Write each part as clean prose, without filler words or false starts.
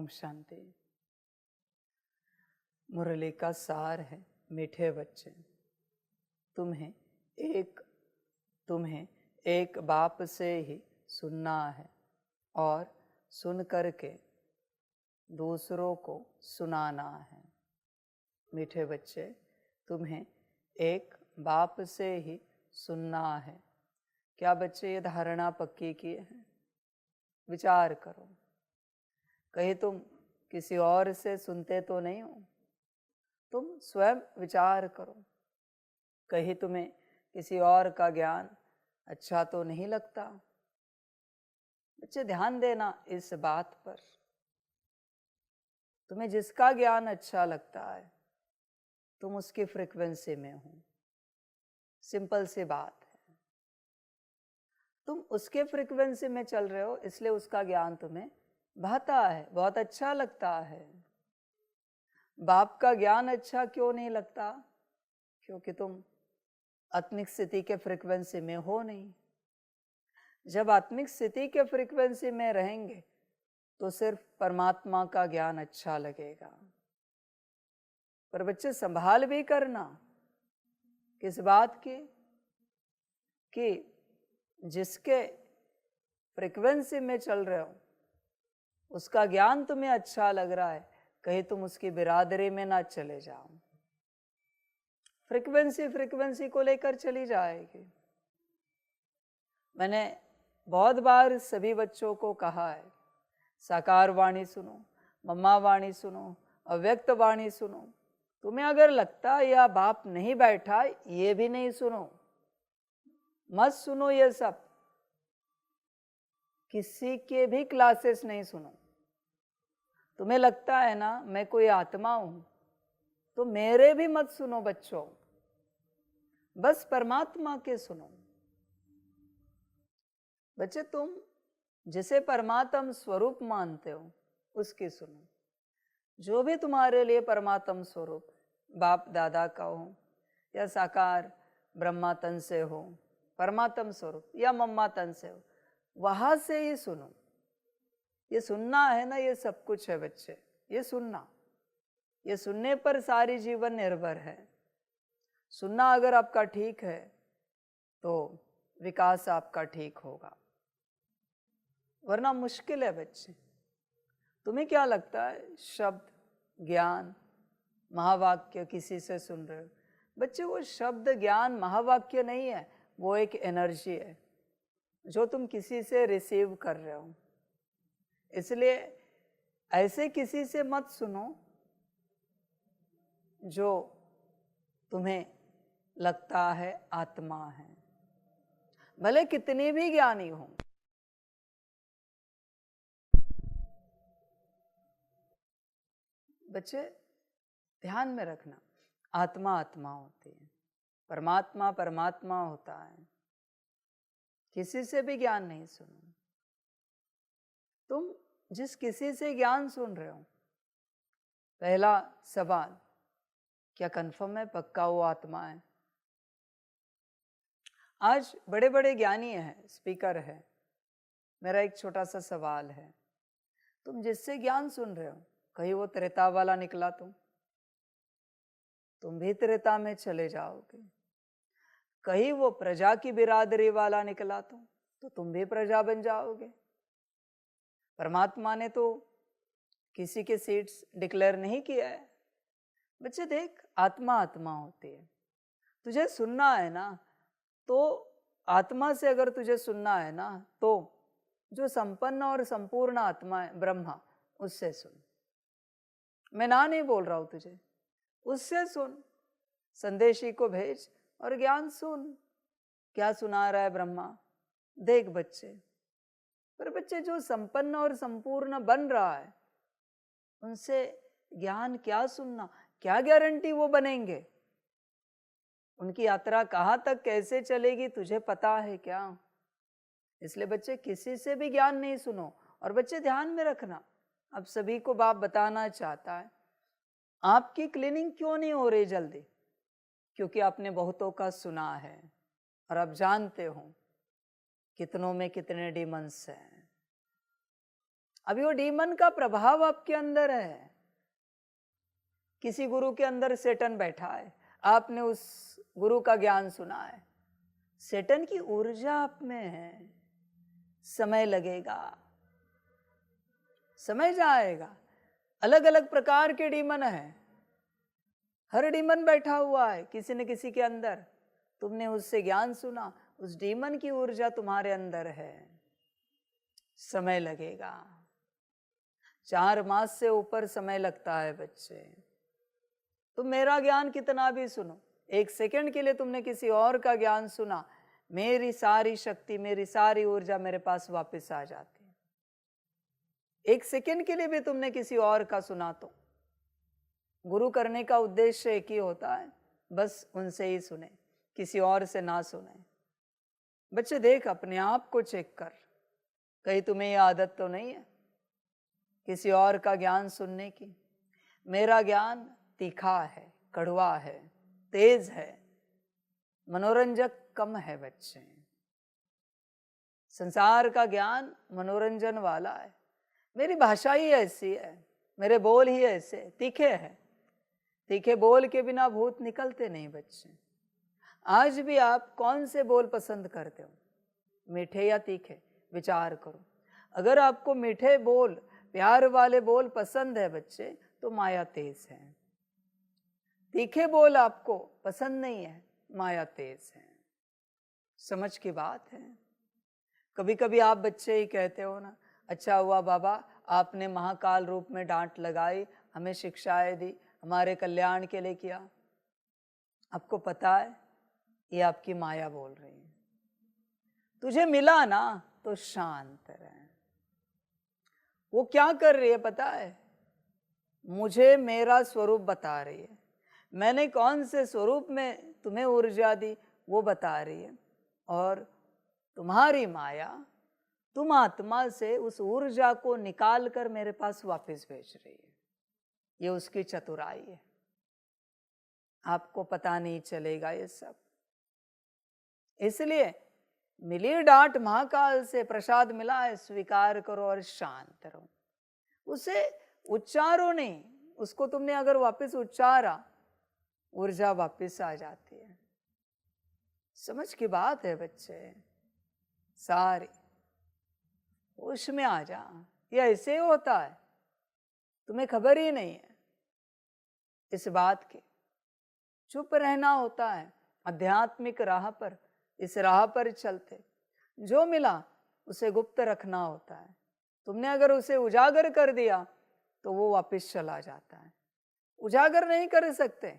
ओम शांति। मुरली का सार है, मीठे बच्चे, तुम्हें एक बाप से ही सुनना है और सुन करके दूसरों को सुनाना है। मीठे बच्चे, तुम्हें एक बाप से ही सुनना है। क्या बच्चे ये धारणा पक्की किए हैं? विचार करो, कहीं तुम किसी और से सुनते तो नहीं हो? तुम स्वयं विचार करो, कहीं तुम्हें किसी और का ज्ञान अच्छा तो नहीं लगता? बच्चे ध्यान देना इस बात पर, तुम्हें जिसका ज्ञान अच्छा लगता है तुम उसकी फ्रीक्वेंसी में हो। सिंपल सी बात है, तुम उसके फ्रीक्वेंसी में चल रहे हो, इसलिए उसका ज्ञान तुम्हें भाता है, बहुत अच्छा लगता है। बाप का ज्ञान अच्छा क्यों नहीं लगता? क्योंकि तुम आत्मिक स्थिति के फ्रीक्वेंसी में हो नहीं। जब आत्मिक स्थिति के फ्रीक्वेंसी में रहेंगे तो सिर्फ परमात्मा का ज्ञान अच्छा लगेगा। पर बच्चे संभाल भी करना, किस बात की? कि जिसके फ्रीक्वेंसी में चल रहे हो उसका ज्ञान तुम्हें अच्छा लग रहा है, कहीं तुम उसकी बिरादरी में ना चले जाओ। फ्रीक्वेंसी को लेकर चली जाएगी। मैंने बहुत बार सभी बच्चों को कहा है, साकार वाणी सुनो, मम्मा वाणी सुनो, अव्यक्त वाणी सुनो। तुम्हें अगर लगता यह बाप नहीं बैठा, ये भी नहीं सुनो, मत सुनो। ये सब किसी के भी क्लासेस नहीं सुनो। तुम्हें लगता है ना मैं कोई आत्मा हूं, तो मेरे भी मत सुनो बच्चों, बस परमात्मा के सुनो। बच्चे तुम जिसे परमात्म स्वरूप मानते हो उसकी सुनो। जो भी तुम्हारे लिए परमात्म स्वरूप बाप दादा का हो या साकार ब्रह्मा तन से हो, परमात्म स्वरूप या मम्मा तन से हो, वहां से ही सुनो। ये सुनना है ना, ये सब कुछ है बच्चे। ये सुनना, ये सुनने पर सारी जीवन निर्भर है। सुनना अगर आपका ठीक है तो विकास आपका ठीक होगा, वरना मुश्किल है बच्चे। तुम्हें क्या लगता है शब्द, ज्ञान, महावाक्य किसी से सुन रहे हो? बच्चे वो शब्द, ज्ञान, महावाक्य नहीं है, वो एक एनर्जी है जो तुम किसी से रिसीव कर रहे हो। इसलिए ऐसे किसी से मत सुनो जो तुम्हें लगता है आत्मा है, भले कितनी भी ज्ञानी हो। बच्चे ध्यान में रखना, आत्मा आत्मा होती है, परमात्मा परमात्मा होता है। किसी से भी ज्ञान नहीं सुनो। तुम जिस किसी से ज्ञान सुन रहे हो, पहला सवाल, क्या कंफर्म है पक्का वो आत्मा है? आज बड़े बड़े ज्ञानी हैं, स्पीकर है। मेरा एक छोटा सा सवाल है, तुम जिससे ज्ञान सुन रहे हो कहीं वो त्रेता वाला निकला तो तुम भी त्रेता में चले जाओगे। कहीं वो प्रजा की बिरादरी वाला निकला तो तुम भी प्रजा बन जाओगे। परमात्मा ने तो किसी के सीट्स डिक्लेयर नहीं किया है। बच्चे देख, आत्मा आत्मा होती है। तुझे सुनना है ना, तो आत्मा से अगर तुझे सुनना है ना, तो जो संपन्न और संपूर्ण आत्मा है ब्रह्मा, उससे सुन। मैं ना नहीं बोल रहा हूं तुझे, उससे सुन। संदेशी को भेज और ज्ञान सुन, क्या सुना रहा है ब्रह्मा। देख बच्चे, पर बच्चे जो संपन्न और संपूर्ण बन रहा है उनसे ज्ञान क्या सुनना? क्या गारंटी वो बनेंगे? उनकी यात्रा कहाँ तक कैसे चलेगी तुझे पता है क्या? इसलिए बच्चे किसी से भी ज्ञान नहीं सुनो। और बच्चे ध्यान में रखना, अब सभी को बाप बताना चाहता है, आपकी क्लीनिंग क्यों नहीं हो रही जल्दी? क्योंकि आपने बहुतों का सुना है और आप जानते हो कितनों में कितने डिमंस हैं। अभी वो डीमन का प्रभाव आपके अंदर है। किसी गुरु के अंदर सेटन बैठा है, आपने उस गुरु का ज्ञान सुना है, सेटन की ऊर्जा आप में है, समय लगेगा, समय जाएगा। अलग अलग प्रकार के डीमन है, हर डीमन बैठा हुआ है किसी न किसी के अंदर। तुमने उससे ज्ञान सुना, उस डीमन की ऊर्जा तुम्हारे अंदर है, समय लगेगा। 4 मास से ऊपर समय लगता है बच्चे। तुम मेरा ज्ञान कितना भी सुनो, 1 सेकंड के लिए तुमने किसी और का ज्ञान सुना, मेरी सारी शक्ति, मेरी सारी ऊर्जा मेरे पास वापस आ जाती है। 1 सेकंड के लिए भी तुमने किसी और का सुना तो गुरु करने का उद्देश्य एक ही होता है, बस उनसे ही सुने, किसी और से ना सुने। बच्चे देख, अपने आप को चेक कर, कहीं तुम्हें ये आदत तो नहीं है किसी और का ज्ञान सुनने की। मेरा ज्ञान तीखा है, कड़वा है, तेज है, मनोरंजक कम है बच्चे। संसार का ज्ञान मनोरंजन वाला है। मेरी भाषा ही ऐसी है, मेरे बोल ही ऐसे तीखे हैं। तीखे बोल के बिना भूत निकलते नहीं बच्चे। आज भी आप कौन से बोल पसंद करते हो, मीठे या तीखे? विचार करो। अगर आपको मीठे बोल, प्यार वाले बोल पसंद है बच्चे, तो माया तेज है। तीखे बोल आपको पसंद नहीं है, माया तेज है। समझ की बात है। कभी कभी आप बच्चे ही कहते हो ना, अच्छा हुआ बाबा आपने महाकाल रूप में डांट लगाई, हमें शिक्षाएं दी, हमारे कल्याण के लिए किया। आपको पता है ये आपकी माया बोल रही है। तुझे मिला ना तो शांत रहे। वो क्या कर रही है पता है? मुझे मेरा स्वरूप बता रही है। मैंने कौन से स्वरूप में तुम्हें ऊर्जा दी वो बता रही है। और तुम्हारी माया, तुम आत्मा से उस ऊर्जा को निकाल कर मेरे पास वापस भेज रही है। ये उसकी चतुराई है, आपको पता नहीं चलेगा ये सब। इसलिए मिली डांट महाकाल से, प्रसाद मिला है, स्वीकार करो और शांत रहो। उसे उच्चारो नहीं, उसको तुमने अगर वापस उच्चारा, ऊर्जा वापस आ जाती है। समझ की बात है बच्चे, सारे होश में आ जा। ये ऐसे होता है, तुम्हें खबर ही नहीं है इस बात की। चुप रहना होता है आध्यात्मिक राह पर। इस राह पर चलते जो मिला उसे गुप्त रखना होता है। तुमने अगर उसे उजागर कर दिया तो वो वापस चला जाता है। उजागर नहीं कर सकते।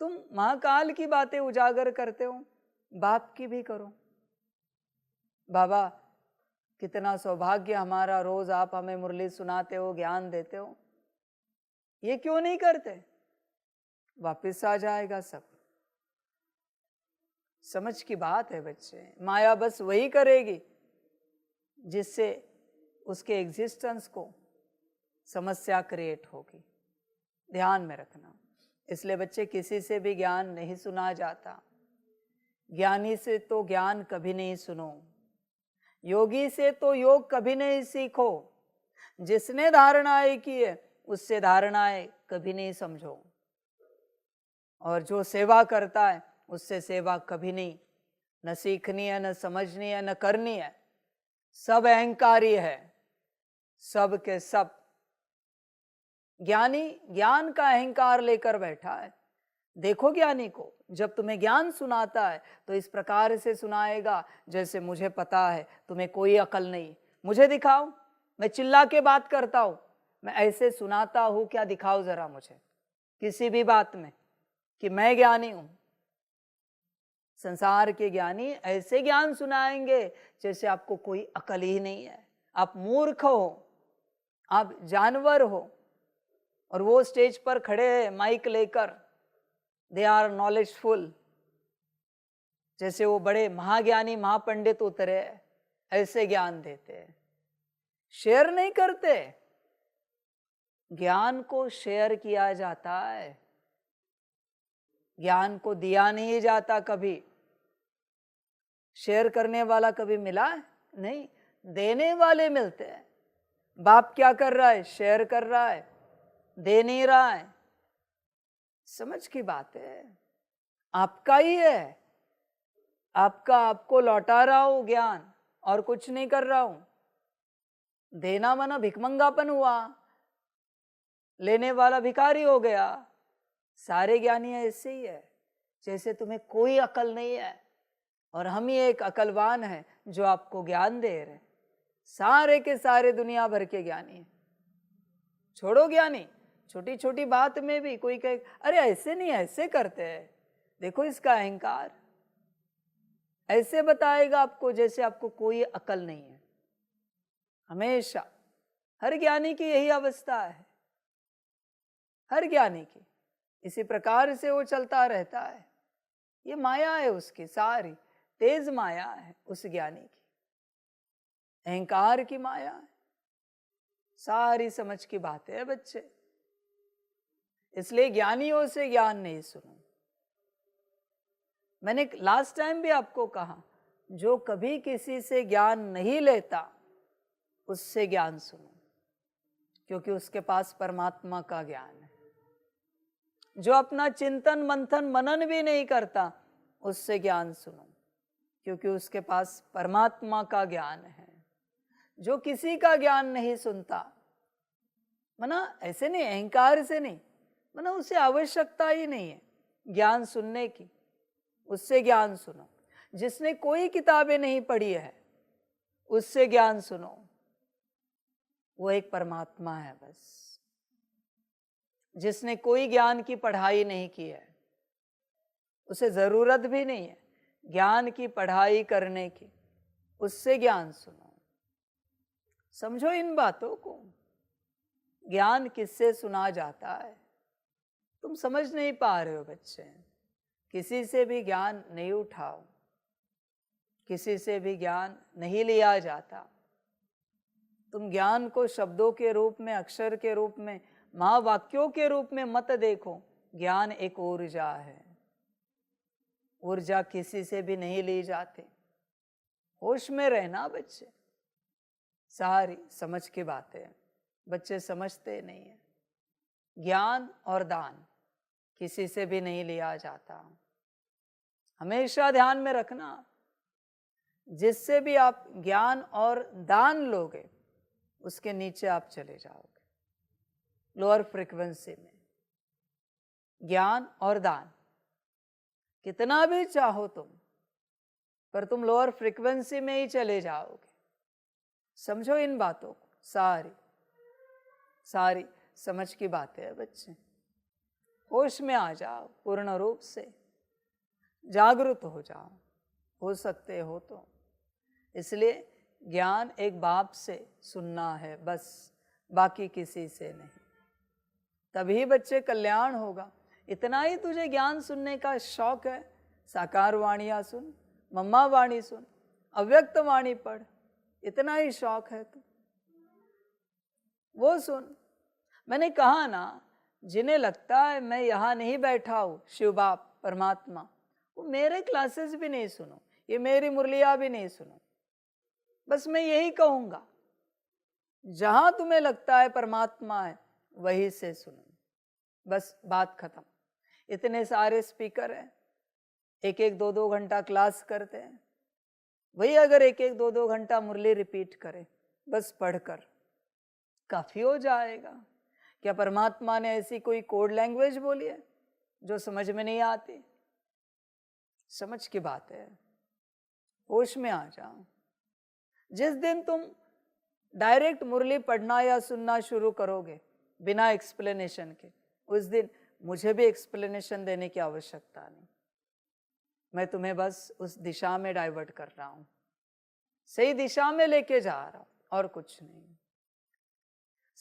तुम महाकाल की बातें उजागर करते हो, बाप की भी करो। बाबा कितना सौभाग्य हमारा, रोज आप हमें मुरली सुनाते हो, ज्ञान देते हो, ये क्यों नहीं करते? वापस आ जाएगा सब। समझ की बात है बच्चे। माया बस वही करेगी जिससे उसके एग्जिस्टेंस को समस्या क्रिएट होगी। ध्यान में रखना। इसलिए बच्चे, किसी से भी ज्ञान नहीं सुना जाता। ज्ञानी से तो ज्ञान कभी नहीं सुनो, योगी से तो योग कभी नहीं सीखो, जिसने धारणाएं की है उससे धारणाएं कभी नहीं समझो, और जो सेवा करता है उससे सेवा कभी नहीं, न सीखनी है, न समझनी है, न करनी है। सब अहंकारी है, सब के सब। ज्ञानी ज्ञान का अहंकार लेकर बैठा है। देखो ज्ञानी को, जब तुम्हें ज्ञान सुनाता है तो इस प्रकार से सुनाएगा जैसे मुझे पता है, तुम्हें कोई अकल नहीं, मुझे दिखाओ। मैं चिल्ला के बात करता हूं, मैं ऐसे सुनाता हूं, क्या दिखाओ जरा मुझे किसी भी बात में कि मैं ज्ञानी हूं। संसार के ज्ञानी ऐसे ज्ञान सुनाएंगे जैसे आपको कोई अकल ही नहीं है, आप मूर्ख हो, आप जानवर हो। और वो स्टेज पर खड़े हैं माइक लेकर, दे आर नॉलेजफुल, जैसे वो बड़े महाज्ञानी महापंडित उतरे, ऐसे ज्ञान देते हैं। शेयर नहीं करते। ज्ञान को शेयर किया जाता है, ज्ञान को दिया नहीं जाता कभी। शेयर करने वाला कभी मिला नहीं। देने वाले मिलते हैं। बाप क्या कर रहा है? शेयर कर रहा है, दे नहीं रहा है। समझ की बात है, आपका ही है, आपका आपको लौटा रहा हूं ज्ञान, और कुछ नहीं कर रहा हूं। देना माना भिखमंगापन हुआ, लेने वाला भिखारी हो गया। सारे ज्ञानी ऐसे ही है, जैसे तुम्हें कोई अकल नहीं है और हम ही एक अकलवान है जो आपको ज्ञान दे रहे। सारे के सारे दुनिया भर के ज्ञानी है। छोड़ो ज्ञानी, छोटी छोटी बात में भी कोई कहे अरे ऐसे नहीं, ऐसे करते हैं, देखो इसका अहंकार, ऐसे बताएगा आपको जैसे आपको कोई अकल नहीं है। हमेशा हर ज्ञानी की यही अवस्था है, हर ज्ञानी की इसी प्रकार से वो चलता रहता है। ये माया है उसकी, सारी तेज माया है उस ज्ञानी की, अहंकार की माया है। सारी समझ की बातें है बच्चे, इसलिए ज्ञानियों से ज्ञान नहीं सुनो। मैंने लास्ट टाइम भी आपको कहा, जो कभी किसी से ज्ञान नहीं लेता उससे ज्ञान सुनो, क्योंकि उसके पास परमात्मा का ज्ञान है। जो अपना चिंतन मंथन मनन भी नहीं करता उससे ज्ञान सुनो, क्योंकि उसके पास परमात्मा का ज्ञान है। जो किसी का ज्ञान नहीं सुनता, मना ऐसे नहीं, अहंकार से नहीं, मना उसे आवश्यकता ही नहीं है ज्ञान सुनने की, उससे ज्ञान सुनो। जिसने कोई किताबें नहीं पढ़ी है उससे ज्ञान सुनो, वो एक परमात्मा है बस। जिसने कोई ज्ञान की पढ़ाई नहीं की है, उसे जरूरत भी नहीं है ज्ञान की पढ़ाई करने की, उससे ज्ञान सुनो। समझो इन बातों को। ज्ञान किससे सुना जाता है तुम समझ नहीं पा रहे हो बच्चे। किसी से भी ज्ञान नहीं उठाओ, किसी से भी ज्ञान नहीं लिया जाता। तुम ज्ञान को शब्दों के रूप में, अक्षर के रूप में, महावाक्यों के रूप में मत देखो। ज्ञान एक ऊर्जा है, ऊर्जा किसी से भी नहीं ली जाती। होश में रहना बच्चे, सारी समझ की बातें बच्चे समझते नहीं है। ज्ञान और दान किसी से भी नहीं लिया जाता। हमेशा ध्यान में रखना, जिससे भी आप ज्ञान और दान लोगे उसके नीचे आप चले जाओगे, लोअर फ्रीक्वेंसी में। ज्ञान और दान कितना भी चाहो तुम, पर तुम लोअर फ्रीक्वेंसी में ही चले जाओगे। समझो इन बातों को, सारी सारी समझ की बातें है बच्चे। होश में आ जाओ, पूर्ण रूप से जागृत हो जाओ, हो सकते हो तो। इसलिए ज्ञान एक बाप से सुनना है बस, बाकी किसी से नहीं। तभी बच्चे कल्याण होगा। इतना ही तुझे ज्ञान सुनने का शौक है, साकार वाणियाँ सुन, मम्मा वाणी सुन, अव्यक्त वाणी पढ़, इतना ही शौक है तो वो सुन। मैंने कहा ना, जिन्हें लगता है मैं यहाँ नहीं बैठा हूँ शिव बाप परमात्मा, वो मेरे क्लासेस भी नहीं सुनो, ये मेरी मुरलिया भी नहीं सुनो। बस मैं यही कहूँगा, जहाँ तुम्हें लगता है परमात्मा है वहीं से सुनो, बस बात खत्म। इतने सारे स्पीकर हैं, एक एक दो दो घंटा क्लास करते हैं, वही अगर एक एक दो दो घंटा मुरली रिपीट करे बस पढ़कर, काफी हो जाएगा। क्या परमात्मा ने ऐसी कोई कोड लैंग्वेज बोली है जो समझ में नहीं आती? समझ की बात है, होश में आ जाओ। जिस दिन तुम डायरेक्ट मुरली पढ़ना या सुनना शुरू करोगे बिना एक्सप्लेनेशन के, उस दिन मुझे भी एक्सप्लेनेशन देने की आवश्यकता नहीं। मैं तुम्हें बस उस दिशा में डाइवर्ट कर रहा हूं, सही दिशा में लेके जा रहा हूं, और कुछ नहीं।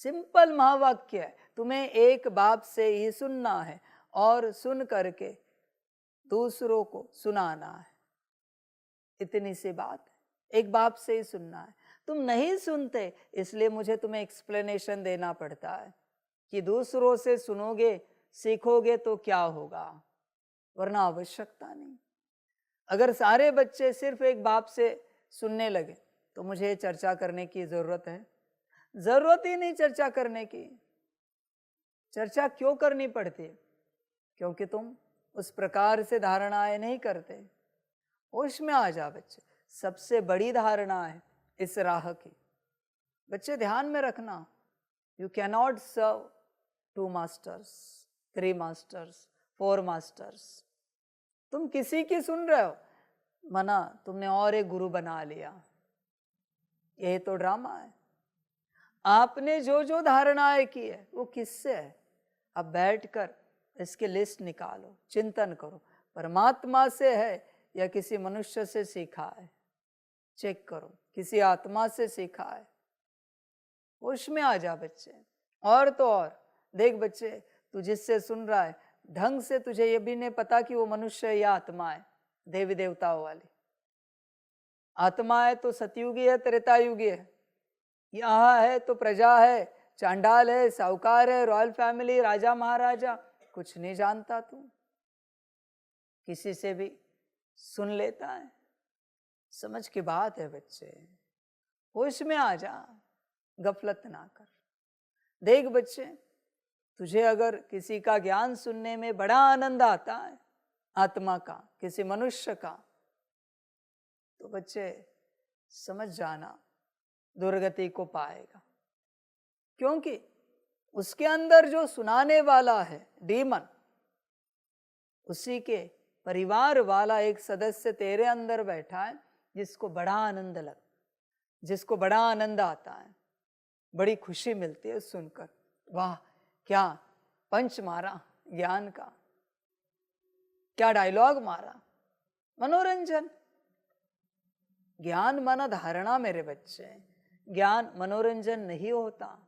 सिंपल महावाक्य है, तुम्हें एक बाप से ही सुनना है और सुन करके दूसरों को सुनाना है। इतनी सी बात है, एक बाप से ही सुनना है। तुम नहीं सुनते इसलिए मुझे तुम्हें एक्सप्लेनेशन देना पड़ता है कि दूसरों से सुनोगे, सीखोगे तो क्या होगा, वरना आवश्यकता नहीं। अगर सारे बच्चे सिर्फ एक बाप से सुनने लगे तो मुझे चर्चा करने की जरूरत है? जरूरत ही नहीं चर्चा करने की। चर्चा क्यों करनी पड़ती? क्योंकि तुम उस प्रकार से धारणाएं नहीं करते। होश में आ जा बच्चे, सबसे बड़ी धारणा है इस राह की। बच्चे ध्यान में रखना, you cannot serve 2 masters, 3 masters, 4 masters. तुम किसी की सुन रहे हो, मना तुमने और एक गुरु बना लिया। यही तो ड्रामा है। आपने जो जो धारणाएं की है वो किससे है? अब बैठकर इसकी लिस्ट निकालो, चिंतन करो, परमात्मा से है या किसी मनुष्य से सीखा है? चेक करो, किसी आत्मा से सीखा है? होश में आ जा बच्चे। और तो और देख बच्चे, तू जिससे सुन रहा है ढंग से तुझे ये भी नहीं पता कि वो मनुष्य है या आत्मा है, देवी देवताओं वाली। आत्मा है तो सतयुगी है, त्रेतायुगी है, यहाँ है तो प्रजा है, चांडाल है, साहूकार है, रॉयल फैमिली, राजा महाराजा, कुछ नहीं जानता तू। किसी से भी सुन लेता है। समझ की बात है बच्चे, होश में आ जा, गफलत ना कर। देख बच्चे, तुझे अगर किसी का ज्ञान सुनने में बड़ा आनंद आता है, आत्मा का, किसी मनुष्य का, तो बच्चे समझ जाना दुर्गति को पाएगा। क्योंकि उसके अंदर जो सुनाने वाला है डीमन, उसी के परिवार वाला एक सदस्य तेरे अंदर बैठा है, जिसको बड़ा आनंद लगता, जिसको बड़ा आनंद आता है, बड़ी खुशी मिलती है सुनकर। वाह, क्या पंच मारा ज्ञान का, क्या डायलॉग मारा, मनोरंजन। ज्ञान माना धारणा मेरे बच्चे, ज्ञान मनोरंजन नहीं होता।